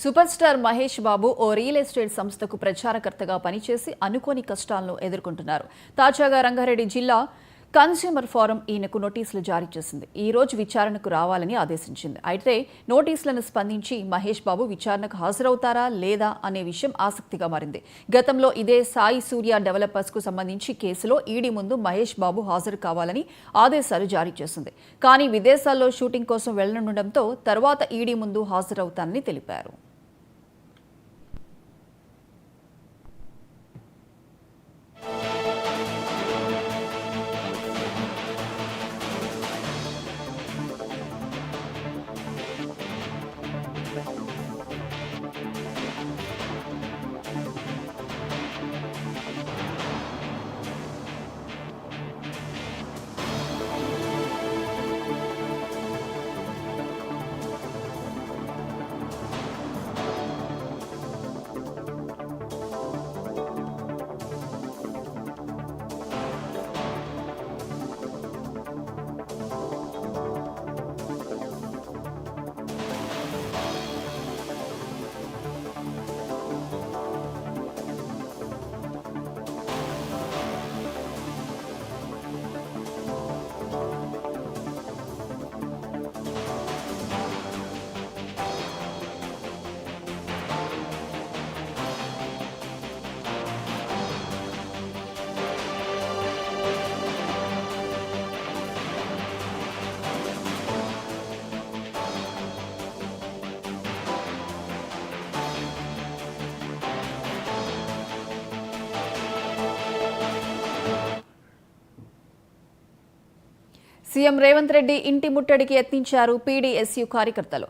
Super star Mahesh Babu ఓ real estate సంస్థకు ప్రచారకర్తగా పనిచేసి అనుకోని కష్టాలను ఎదుర్కొంటున్నారు. తాజాగా రంగారెడ్డి జిల్లా కన్స్యూమర్ ఫోరం ఈయనకు నోటీసులు జారీ చేసింది. ఈ రోజు విచారణకు రావాలని ఆదేశించింది. అయితే నోటీసులను స్పందించి మహేష్ బాబు విచారణకు హాజరవుతారా లేదా అనే విషయం ఆసక్తిగా మారింది. గతంలో ఇదే సాయి సూర్య డెవలపర్స్ కు సంబంధించి కేసులో ఈడీ ముందు మహేష్ బాబు హాజరు కావాలని ఆదేశాలు జారీ చేసింది. కానీ విదేశాల్లో షూటింగ్ కోసం వెళ్లనుండటంతో తర్వాత ఈడీ ముందు హాజరవుతానని తెలిపారు. సీఎం రేవంత్ రెడ్డి ఇంటి ముట్టడికి యత్నించారు పీడీఎస్యూ కార్యకర్తలు.